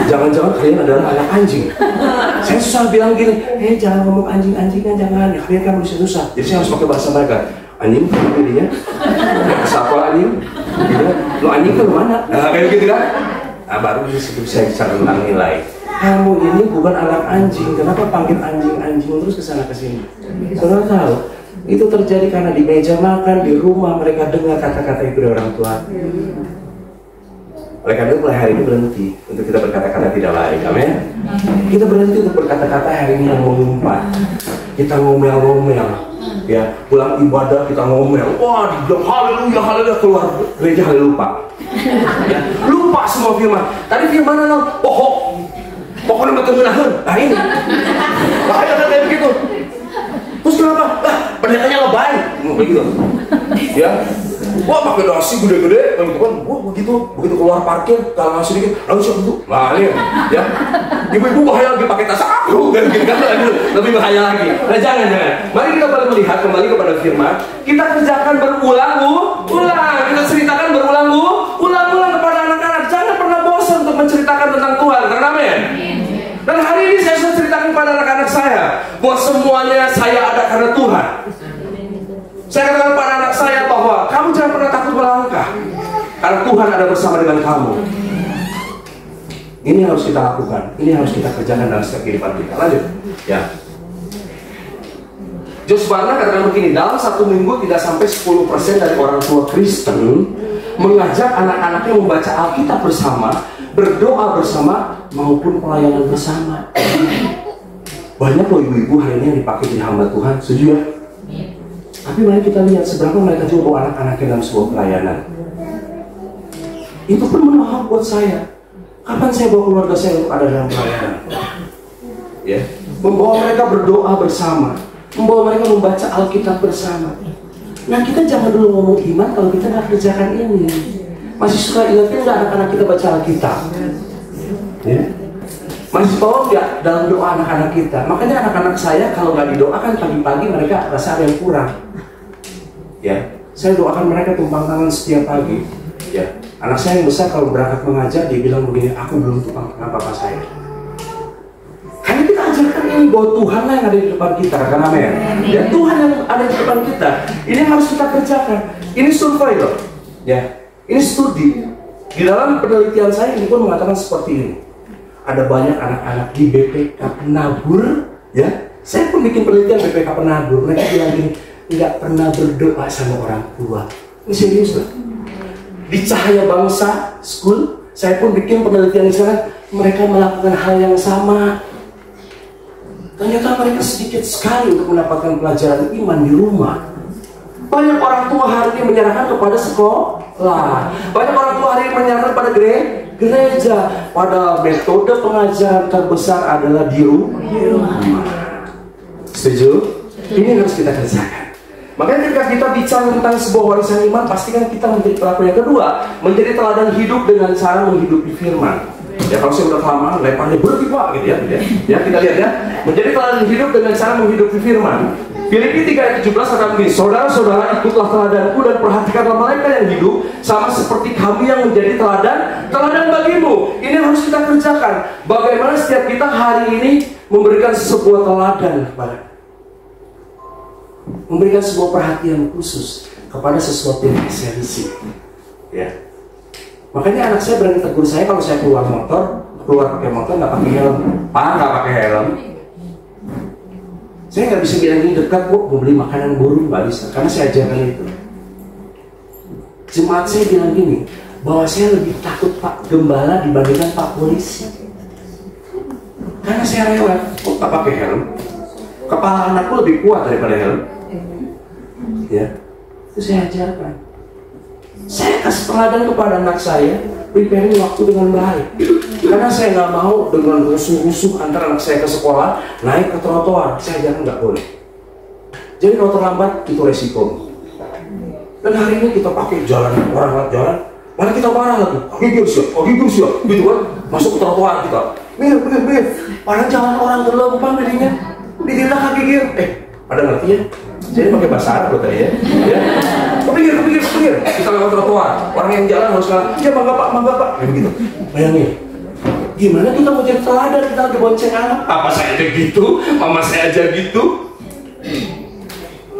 A: Jangan-jangan kalian adalah anak anjing. Saya susah bilang gini, jangan ngomong anjing-anjingan, jangan. Kalian kan manusia susah. Jadi saya harus pakai bahasa mereka. Anjing kan dia, siapa anjing? Gitu. Lo anjing kan mana? Nah, kayak gitu kan? Nah, baru saya bicara tentang nilai. Kamu ini bukan anak anjing. Kenapa panggil anjing-anjing terus kesana kesini? Saudara tahu? Itu terjadi karena di meja makan, di rumah mereka dengar kata-kata itu dari orang tua. Oleh karena itu mulai hari ini berhenti untuk kita berkata-kata tidak baik, amin. Kita berhenti untuk berkata-kata hari ini yang mengumpat. Kita ngomel-ngomel, ya pulang ibadah kita ngomel, wah dibilang haleluya haleluya, keluar gereja haleluya lupa. Ya, lupa semua firman. Tadi firman apa? Pokoknya betul benar. Nah ini, bahaya kan kayak begitu. Terus kenapa? Pendetanya lebay, begitu. Ya. Wah pakai dasi gede-gede, gitu kan, wah begitu keluar parkir, kalau ngasih dikit, langsung duduk, balik, ya. Ibu-ibu bahaya lagi pakai tas aku, kan gitu kan, lebih bahaya lagi. Nah jangan. Mari kita melihat kembali kepada firman, kita kerjakan berulang-ulang, kita ceritakan berulang-ulang kepada anak-anak. Jangan pernah bosan untuk menceritakan tentang Tuhan, karena amin. Dan hari ini saya sudah ceritakan kepada anak-anak saya, bahwa semuanya saya ada karena Tuhan. Saya katakan kepada anak saya bahwa kamu jangan pernah takut melangkah, karena Tuhan ada bersama dengan kamu. Ini harus kita lakukan, ini harus kita kerjakan dalam setiap kehidupan kita. Lanjut, ya. Josh Barna katakan begini, dalam satu minggu tidak sampai 10% dari orang tua Kristen mengajak anak-anaknya membaca Alkitab bersama, berdoa bersama, maupun pelayanan bersama. Banyak loh ibu-ibu hari ini yang dipakai di hamba Tuhan, setuju ya? Tapi mari kita lihat seberapa mereka juga bawa anak-anaknya dalam sebuah pelayanan. Itu pun menohok buat saya. Kapan saya bawa keluarga saya untuk ada dalam pelayanan? Ya, membawa mereka berdoa bersama, membawa mereka membaca Alkitab bersama. Nah kita jangan dulu ngomong iman kalau kita nggak kerjakan ini. Masih suka ingatkan nggak anak-anak kita baca Alkitab? Ya. Masih bawa nggak dalam doa anak-anak kita? Makanya anak-anak saya kalau nggak didoakan pagi-pagi mereka rasa ada yang kurang. Ya, saya doakan mereka tumpang tangan setiap pagi. Ya, anak saya yang besar kalau berangkat mengajar dia bilang begini, aku belum tumpang tangan papa saya. Karena kita ajarkan ini bahwa Tuhan lah yang ada di depan kita, kan amin. Ya, Tuhan yang ada di depan kita. Ini harus kita kerjakan. Ini survei loh. Ya, ini studi. Di dalam penelitian saya ini pun mengatakan seperti ini. Ada banyak anak-anak di BPK Penabur, ya. Saya pun bikin penelitian BPK Penabur. Mereka bilang gini, nggak pernah berdoa sama orang tua. Ini serius loh. Di Cahaya Bangsa School, saya pun bikin penelitian di sana. Mereka melakukan hal yang sama. Ternyata mereka sedikit sekali untuk mendapatkan pelajaran iman di rumah. Banyak orang tua hari ini menyerahkan kepada sekolah. Banyak orang tua hari ini menyerahkan pada gereja. Pada metode pengajaran terbesar adalah di rumah. Setuju? Ini harus kita kerjakan. Makanya ketika kita bicara tentang sebuah warisan iman, pastikan kita menjadi pelaku yang kedua, menjadi teladan hidup dengan cara menghidupi firman. Ya kalau saya udah kelamaan, leparnya berarti pak, gitu ya. Ya kita lihat ya, menjadi teladan hidup dengan cara menghidupi firman. Filipi 3:17 kata begini, saudara-saudara ikutlah teladanku dan perhatikanlah mereka yang hidup sama seperti kami yang menjadi teladan bagimu. Ini harus kita kerjakan. Bagaimana setiap kita hari ini memberikan sebuah teladan kepada, memberikan sebuah perhatian khusus kepada sesuatu yang esensi. Ya. Makanya anak saya berani tegur saya kalau saya keluar pakai motor nggak pakai helm. Pak nggak pakai helm. Saya nggak bisa bilang ini dekat bu, mau beli makanan burung, nggak bisa, karena saya ajarkan itu. Jemaat saya bilang gini, bahwa saya lebih takut Pak Gembala dibandingkan Pak Polisi. Karena saya rewel, kok nggak pakai helm? Kepala anakku lebih kuat daripada helm. Ya, itu saya ajarkan. Saya kasih teladan kepada anak saya, preparing waktu dengan baik. Karena saya nggak mau dengan rusuh-rusuh antara anak saya ke sekolah, naik ke trotoar. Saya ajarkan nggak boleh. Jadi kalau terlambat itu resiko. Dan hari ini kita pakai jalan, orang lewat jalan, malah kita marah lagi. Gigir siap, gitu kan? Masuk ke trotoar kita. Mir. Padahal jalan orang terlempang jadinya. Ditindak kaki gigir. Pada ngerti ya? Jadi pakai bahasa Arab tadi ya. Kepikir. Kita lewat trotoar, orang yang jalan harus kalah. Ya mangga pak, kayak begitu. Bayangin. Gimana kita mau jadi teladan, kita lagi bonceng anak? Papa saya aja gitu, mama saya aja gitu.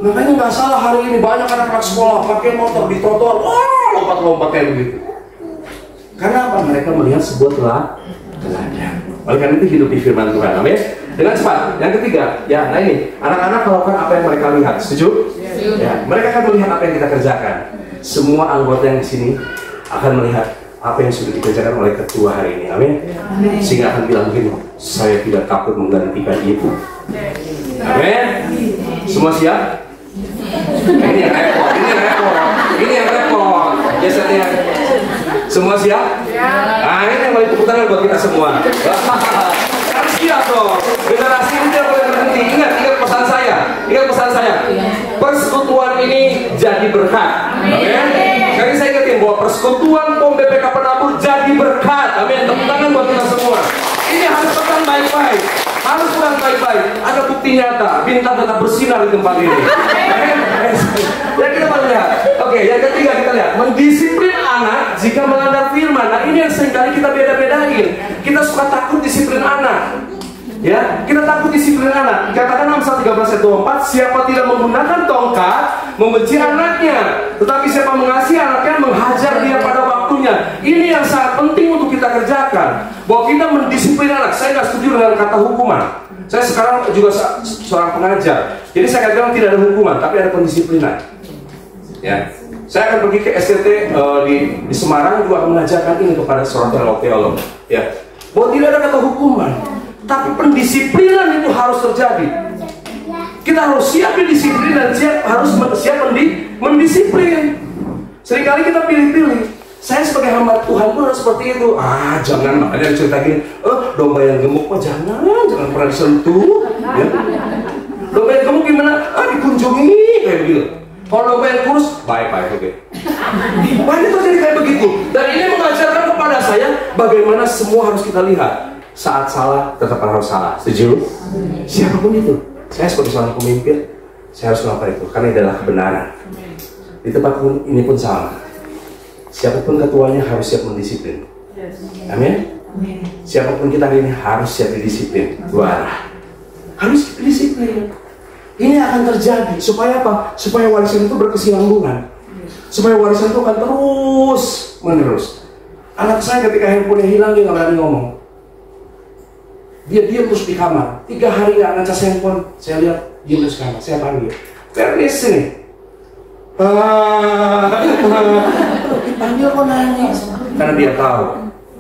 A: Makanya nggak salah hari ini banyak anak-anak sekolah pakai motor di trotoar, lompat-lompat kayak begitu. Karena apa? Mereka melihat sebuah teladan. Oleh karena itu hidupi firman Tuhan. Amin. Dengan cepat. Yang ketiga, ya, nah ini anak-anak melakukan apa yang mereka lihat. Setuju? Ya, mereka akan melihat apa yang kita kerjakan. Semua anggota yang di sini akan melihat apa yang sudah dikerjakan oleh ketua hari ini. Amin. Sehingga akan bilang begini, saya tidak takut menggantikan ibu. Amin. Semua siap? Ini yang repot, ini yang repot. Biasanya semua siap? Nah, ini yang paling tepuk tangan buat kita semua. Harus siap dong. Generasi ini tidak boleh berhenti. Ingat pesan saya. Persekutuan ini jadi berkat. Amin. Jadi saya ingetin bahwa persekutuan POM BPK Penabur jadi berkat. Amin. Tepuk tangan buat kita semua. Ini harus pegang baik-baik. Ada bukti nyata. Bintang tetap bersinar di tempat ini. Ya, kita mau lihat. Oke, yang ketiga kita lihat. Mendisiplin anak jika melanggar firman. Nah, ini yang seringkali kita beda-bedain. Kita suka takut disiplin anak. Ya, kita takut disiplin anak. Katakan Amsal 13 ayat 24, siapa tidak menggunakan tongkat membenci anaknya, tetapi siapa mengasihi anaknya menghajar dia pada waktunya. Ini yang sangat penting untuk kita kerjakan, bahwa kita mendisiplin anak. Saya nggak setuju dengan kata hukuman. Saya sekarang juga seorang pengajar, jadi saya bilang tidak ada hukuman, tapi ada pendisiplinan. Ya, saya akan pergi ke STT di Semarang juga akan mengajarkan ini kepada seorang teolog. Ya, bahwa tidak ada kata hukuman, tapi pendisiplinan itu harus terjadi. Kita harus siap didisiplin dan harus siap mendisiplin. Seringkali kita pilih-pilih. Saya sebagai hamba Tuhan pun harus seperti itu. Jangan, makanya cerita gini, domba yang gemuk mah jangan pernah disentuh. Ya. Domba yang gemuk gimana? Dikunjungi kayak begitu. Kalau domba yang kurus, baik-baik, oke. Banyak terjadi kayak begitu. Dan ini mengajarkan kepada saya bagaimana semua harus kita lihat. Saat salah, tetap harus salah. Setuju? Siapapun itu. Saya sebagai seorang pemimpin, saya harus melakukan itu. Karena ini adalah kebenaran. Di tempat ini pun sama. Siapapun ketuanya harus siap mendisiplin. Amin? Siapapun kita hari ini harus siap disiplin. Dua arah. Harus disiplin. Ini akan terjadi. Supaya apa? Supaya warisan itu berkesinambungan. Supaya warisan itu akan terus menerus. Anak saya ketika handphonenya hilang, dia nggak berani ngomong. Dia diam terus di kamar. 3 hari nggak ngecas handphone. Saya lihat diam terus di kamar. Saya panggil. Terus ini. Dipanggil kok nangis. Karena dia tahu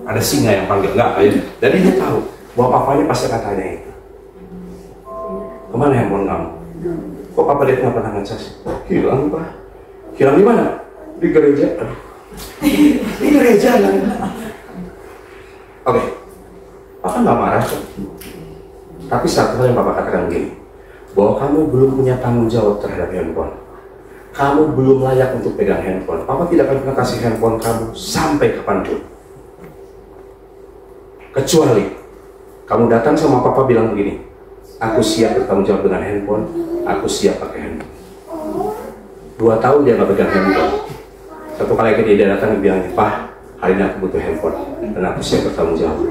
A: ada singa yang panggil. Enggak, ya. Jadi dia tahu bahwa papanya pasti akan tanya itu. Kemana handphone kamu? Kok papa lihat nggak pernah ngecas? Hilang, Pak. Hilang di mana? Di gereja. Di gereja kan? Oke. Papa nggak marah kan? Tapi satu hal yang papa katakan gini, bahwa kamu belum punya tanggung jawab terhadap handphone. Kamu belum layak untuk pegang handphone. Papa tidak akan pernah kasih handphone kamu sampai kapanpun. Kecuali kamu datang sama papa bilang begini, aku siap bertanggung jawab dengan handphone, aku siap pakai handphone. 2 tahun dia nggak pegang handphone. Satu kali dia datang dan bilang, Pak, hari ini aku butuh handphone dan aku siap bertanggung jawab.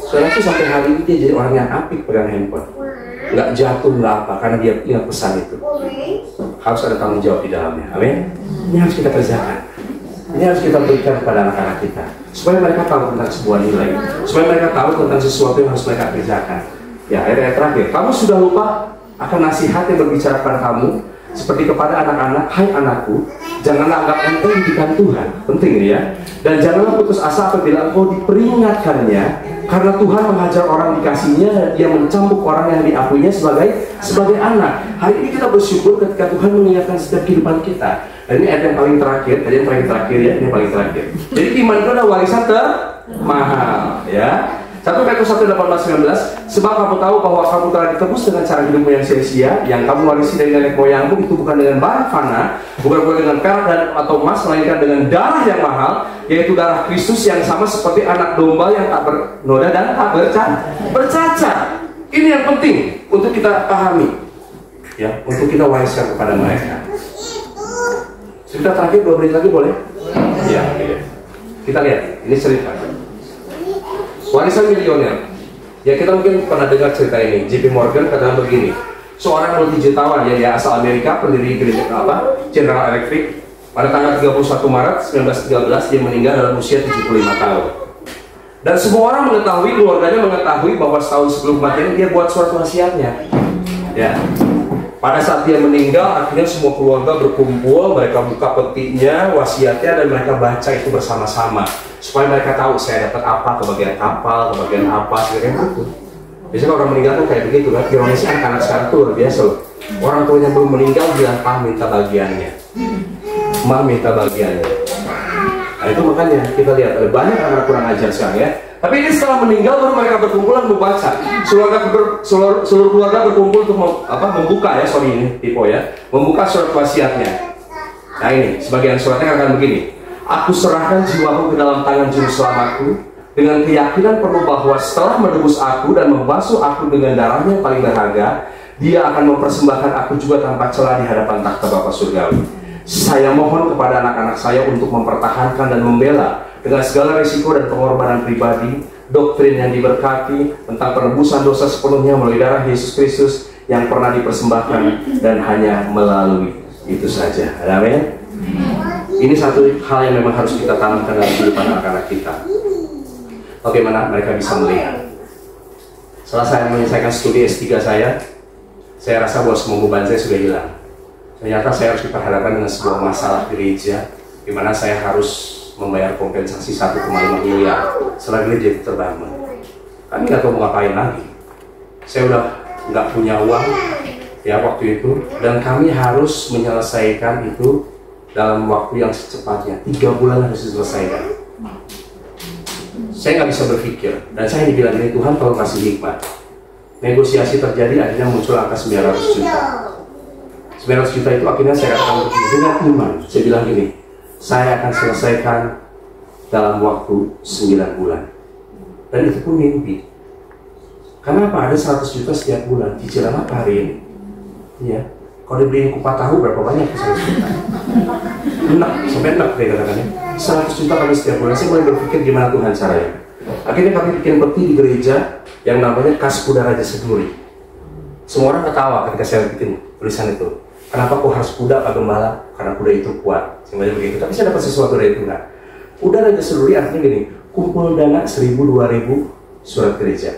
A: Soalnya itu sampai hari ini dia jadi orang yang apik pegang handphone. Nggak jatuh, nggak apa, karena dia ingat pesan itu. Harus ada tanggung jawab di dalamnya. Amin. Ini harus kita kerjakan. Ini harus kita berikan kepada anak-anak kita, supaya mereka tahu tentang sebuah nilai, supaya mereka tahu tentang sesuatu yang harus mereka kerjakan. Ya, ayat terakhir. Kamu sudah lupa akan nasihat yang berbicara kepada kamu, seperti kepada anak-anak, hai anakku, janganlah anggap enteng didikan Tuhan. Penting ini ya. Dan janganlah putus asa apabila engkau diperingatkannya, karena Tuhan menghajar orang dikasihnya, dia mencambuk orang yang diakuinya sebagai anak. Hari ini kita bersyukur ketika Tuhan mengingatkan setiap kehidupan kita. Dan ini ayat yang paling terakhir, tadi yang paling terakhir ya, ini paling terakhir. Jadi iman itu adalah warisan termahal, ya. 1 Petrus 1:18-19, sebab kamu tahu bahwa kamu telah ditebus dengan cara hidupmu yang sia-sia, yang kamu warisi dari nenek moyangmu, itu bukan dengan barang fana, bukan dengan perak dan atau emas, melainkan dengan darah yang mahal, yaitu darah Kristus yang sama seperti anak domba yang tak bernoda dan tak bercacat. Ini yang penting untuk kita pahami, ya, untuk kita wariskan kepada mereka. Cerita terakhir 2 menit lagi boleh? Ya, kita lihat, ini cerita. warisan milioner. Ya kita mungkin pernah dengar cerita ini. JP Morgan katakan begini, seorang multi jutawan ya asal Amerika, pendiri gereja General Electric, pada tanggal 31 Maret 1913 dia meninggal dalam usia 75 tahun. Dan semua orang mengetahui, keluarganya mengetahui bahwa setahun sebelum kematian dia buat surat wasiatnya. Ya. Pada saat dia meninggal, akhirnya semua keluarga berkumpul, mereka buka petinya, wasiatnya, dan mereka baca itu bersama-sama supaya mereka tahu saya dapat apa, kebagian kapal, kebagian apa, sebagainya itu. Biasanya kalau orang meninggal tuh kayak begitu kan, ironisnya anak-anak sekarang tuh luar biasa loh. Orang tuanya belum meninggal bilang, "Pak minta bagiannya, Ma minta bagiannya." Nah itu makanya kita lihat ada banyak anak kurang ajar sekarang ya. Tapi ini setelah meninggal baru mereka berkumpul dan membaca. Seluruh keluarga berkumpul untuk membuka ya, sorry ini tipe ya, membuka surat wasiatnya. Nah ini sebagian suratnya akan begini. Aku serahkan jiwaku ke dalam tangan juru selamatku dengan keyakinan penuh bahwa setelah menebus aku dan membasuh aku dengan darahnya yang paling berharga, dia akan mempersembahkan aku juga tanpa celah di hadapan takhta Bapa surgawi. Saya mohon kepada anak-anak saya untuk mempertahankan dan membela dengan segala risiko dan pengorbanan pribadi doktrin yang diberkati tentang penebusan dosa sepenuhnya melalui darah Yesus Kristus yang pernah dipersembahkan dan hanya melalui itu saja. Amin. Ini satu hal yang memang harus kita tanamkan dalam kehidupan anak-anak kita. Bagaimana mereka bisa melihat. Setelah saya menyelesaikan studi S3 saya rasa bahwa semua beban saya sudah hilang. Ternyata saya harus diperhadapkan dengan sebuah masalah gereja, di mana saya harus membayar kompensasi 1,5 miliar setelah gereja itu terbangun. Kami nggak tahu mau ngapain lagi. Saya udah nggak punya uang ya waktu itu, dan kami harus menyelesaikan itu dalam waktu yang secepatnya. 3 bulan harus diselesaikan. Saya nggak bisa berpikir, dan saya dibilang ini, Tuhan tolong kasih hikmat. Negosiasi terjadi, akhirnya muncul angka 900 juta. 900 juta itu akhirnya saya katakan dengan iman. Saya bilang gini, saya akan selesaikan dalam waktu 9 bulan. Dan itu pun mimpi. Karena apa? Ada 100 juta setiap bulan. Cicilan apa hari ini? Ya. Kalau dibeliin kupat tahu berapa banyak? 100 juta. Enak, sampai enak deh katakannya. 100 juta kami setiap bulan. Saya mulai berpikir gimana Tuhan caranya. Akhirnya kami bikin peti di gereja yang namanya Kas Kuda Raja Seduri. Semua orang ketawa ketika saya bikin tulisan itu. Kenapa kok harus kuda Pak Gembala? Karena kuda itu kuat. Semuanya begitu. Tapi saya dapat sesuatu dari Tuhan. Kuda Raja Seduri artinya gini, kumpul dana 1.000, 2.000 surat gereja.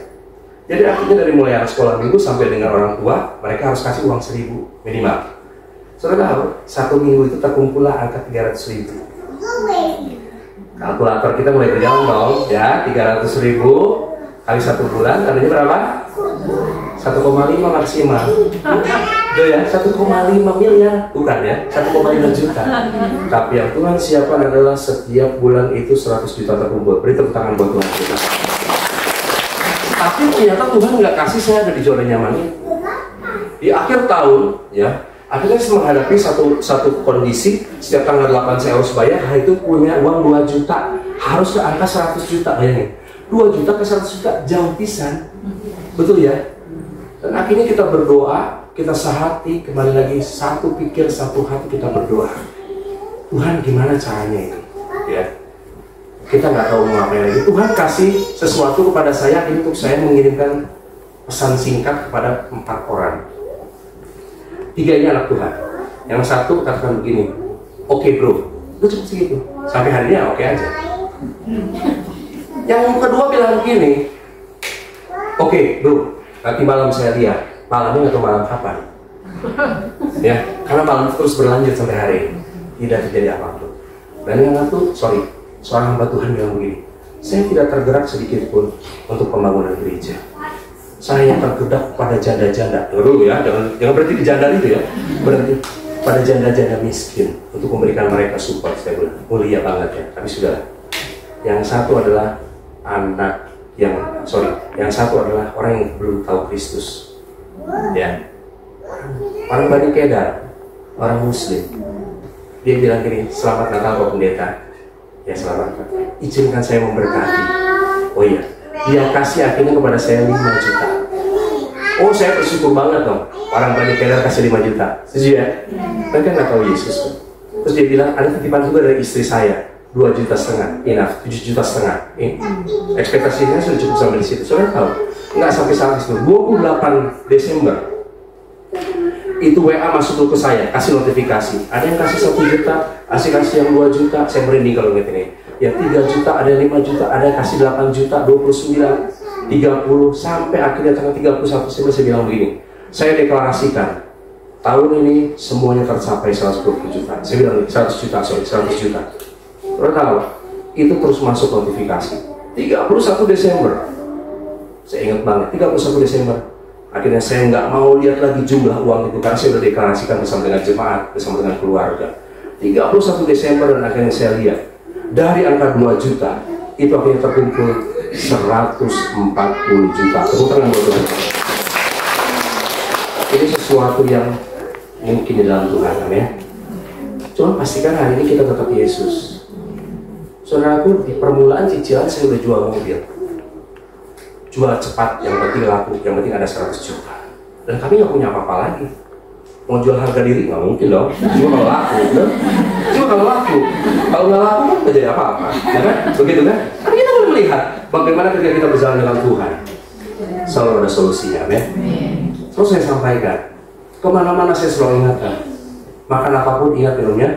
A: Jadi artinya dari mulai anak sekolah minggu sampai dengan orang tua, mereka harus kasih uang 1.000 minimal. Saudara tahu, 1 minggu itu terkumpullah angka 300.000. Kalkulator kita mulai berjalan dong, ya 300.000 kali 1 bulan, tadinya berapa? 1,5 maksimal. Itu ya, 1,5 miliar, bukan ya, 1,5 juta. Tapi yang Tuhan siapkan adalah setiap bulan itu 100 juta terkumpul. Beri tepuk tangan buat Tuhan kita. Tapi ternyata Tuhan nggak kasih saya ada di zona nyaman ini. Di akhir tahun, ya, akhirnya saya menghadapi satu kondisi. Setiap tanggal 8 saya harus bayar. Itu punya uang 2 juta, harus ke angka 100 juta. Bayangin, 2 juta ke 100 juta jauh pisan, betul ya? Dan akhirnya kita berdoa, kita sehati, kembali lagi satu pikir, satu hati kita berdoa. Tuhan gimana caranya itu? Ya, kita nggak tahu mau ngapain lagi. Tuhan kasih sesuatu kepada saya untuk saya mengirimkan pesan singkat kepada 4 orang. 3 ini anak Tuhan. Yang satu katakan begini, oke bro, lu cuma segitu. Sampai hari ini oke aja. Yang kedua bilang begini, oke bro, nanti malam saya lihat. Malamnya atau malam kapan? Ya, karena malam terus berlanjut sampai hari ini. Tidak terjadi apapun. Dan yang satu, seorang hamba Tuhan bilang begini, saya tidak tergerak sedikit pun untuk pembangunan gereja. Saya tergerak pada janda-janda. Dulu ya, jangan berhenti di janda itu ya. Berhenti pada janda-janda miskin untuk memberikan mereka support. Saya bilang, mulia banget ya. Tapi sudah. Yang satu adalah yang satu adalah orang yang belum tahu Kristus. Ya, orang Bani Kedar, orang Muslim. Dia bilang gini, selamat Natal Pak Pendeta. Ya selamat Pak, izinkan saya memberkati. Oh iya, dia kasih akhirnya kepada saya 5 juta. Oh saya bersyukur banget dong, orang Bani Kedar kasih 5 juta. Setuju ya? Mereka nggak tahu Yesus. Terus dia bilang, ada titipan juga dari istri saya. 2,5 juta, enough. 7,5 juta. Ekspektasinya sudah cukup sampai di situ. Saudara tahu, nggak sampai saat itu. 28 Desember itu WA masuk dulu ke saya, kasih notifikasi. Ada yang kasih 1 juta, kasih yang 2 juta. Saya merinding kalau lihat ini. Yang 3 juta, ada yang 5 juta, ada yang kasih 8 juta, 29, 30, sampai akhirnya tanggal 31 Desember saya bilang begini. Saya deklarasikan tahun ini semuanya tercapai 120 juta. Saya bilang 100 juta, 100 juta. Lo tahu, itu terus masuk notifikasi. 31 Desember, saya ingat banget, 31 Desember. Akhirnya saya nggak mau lihat lagi jumlah uang itu, karena saya sudah deklarasikan bersama dengan jemaat, bersama dengan keluarga. 31 Desember dan akhirnya saya lihat, dari angka 2 juta, itu akhirnya terkumpul 140 juta. Tepuk tangan buat Tuhan. Ini sesuatu yang mungkin di dalam Tuhan, ya. Cuma pastikan hari ini kita tetap Yesus. Saudaraku, di permulaan cicilan saya udah jual mobil. Jual cepat, yang penting laku, yang penting ada 100 juta. Dan kami nggak punya apa-apa lagi. Mau jual harga diri nggak mungkin dong. Cuma kalau laku, kan? Cuma kalau laku, kalau nggak laku kan nggak jadi apa-apa, ya kan? Begitu kan? Tapi kita boleh melihat bagaimana ketika kita berjalan dengan Tuhan, selalu ada solusinya, ya. Terus saya sampaikan, kemana-mana saya selalu ingatkan, makan apapun ingat minumnya.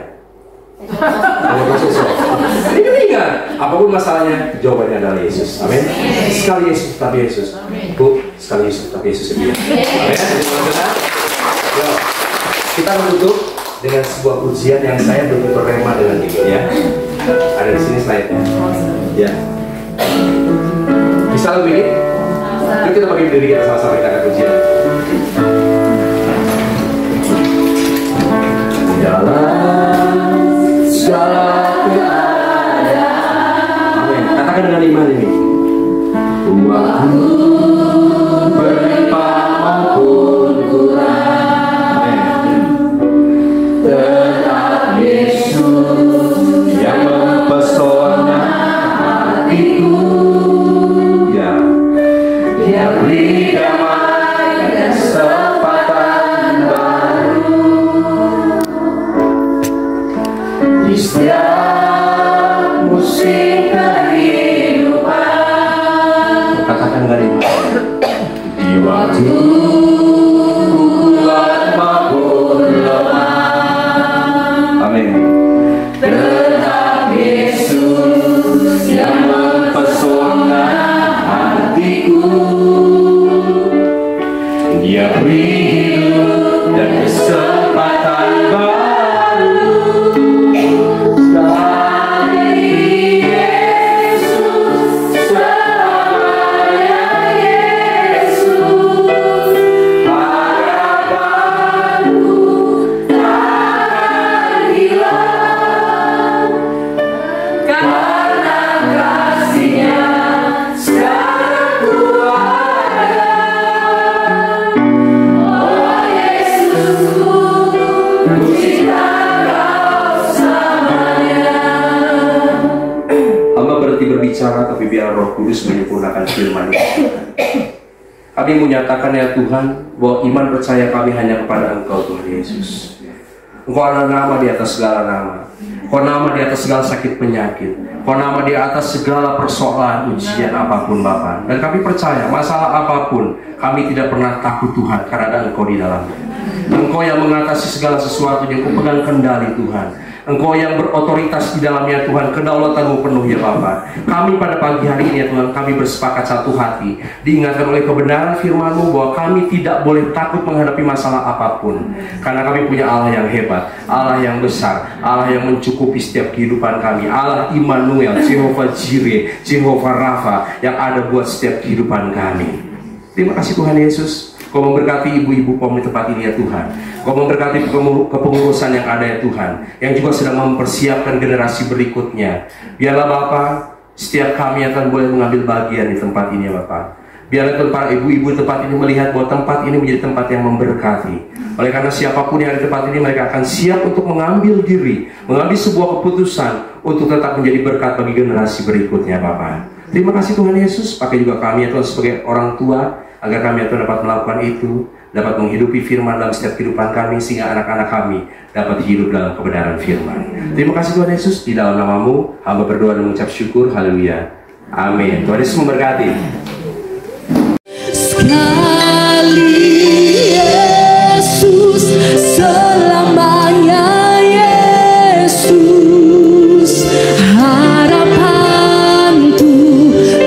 A: Ini ingat, apapun masalahnya, jawabannya adalah Yesus. Amin. Sekali Yesus tetap Yesus. Bu, sekali Yesus tetap Yesus. Amin. Kita menutup dengan sebuah pujian yang saya betul-betul rema dengan ini, ya. Ada di sini slide-nya. Ya. Bisa lebih ini? Yuk kita bagi diri kita sama-sama, kita akan pujian. Jalan segala keadaan. Amin. Katakan dengan iman ini. Uangku berlimpah maupun kurang. Amin. Tetap Yesus yang mempesona hatiku. Ya. Dia beri damai dan kesempatan baru. Di setiap musim kehidupan. Katakan dari mana? Di waktu kuat maupun lemah. Amin. Tetap Yesus yang mempesona hatiku. Dia beri hidup dan kesempatan baru. Berbicara, tapi biar Roh Kudus menyempurnakan firman itu. Kami menyatakan ya Tuhan, bahwa iman percaya kami hanya kepada Engkau Tuhan Yesus. Engkau adalah nama di atas segala nama. Engkau nama di atas segala sakit penyakit. Engkau nama di atas segala persoalan ujian apapun Bapa. Dan kami percaya masalah apapun kami tidak pernah takut Tuhan, karena ada Engkau di dalamnya. Engkau yang mengatasi segala sesuatu, yang Engkau pegang kendali Tuhan. Engkau yang berotoritas di dalamnya Tuhan, kedaulatanmu penuh ya Bapa. Kami pada pagi hari ini ya Tuhan, kami bersepakat satu hati, diingatkan oleh kebenaran firman-Mu bahwa kami tidak boleh takut menghadapi masalah apapun, karena kami punya Allah yang hebat, Allah yang besar, Allah yang mencukupi setiap kehidupan kami, Allah Immanuel, Jehovah Jireh, Jehovah Rafa, yang ada buat setiap kehidupan kami. Terima kasih Tuhan Yesus. Kau memberkati ibu-ibu POM di tempat ini ya Tuhan. Kau memberkati kepengurusan yang ada ya Tuhan, yang juga sedang mempersiapkan generasi berikutnya. Biarlah Bapa, setiap kami akan boleh mengambil bagian di tempat ini ya Bapa. Biarlah para ibu-ibu di tempat ini melihat bahwa tempat ini menjadi tempat yang memberkati. Oleh karena siapapun yang ada di tempat ini, mereka akan siap untuk mengambil diri, mengambil sebuah keputusan untuk tetap menjadi berkat bagi generasi berikutnya Bapa. Terima kasih Tuhan Yesus. Pakai juga kami ya Tuhan sebagai orang tua, agar kami Tuhan dapat melakukan itu. dapat menghidupi firman dalam setiap kehidupan kami, sehingga anak-anak kami dapat hidup dalam kebenaran firman. Terima kasih Tuhan Yesus, di dalam nama-Mu hamba berdoa dan mengucap syukur. Haleluya. Amin. Tuhan Yesus memberkati.
B: Sekali Yesus, selamanya Yesus, harapanku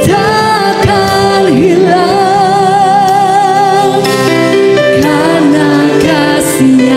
B: takkan hilang karena kasih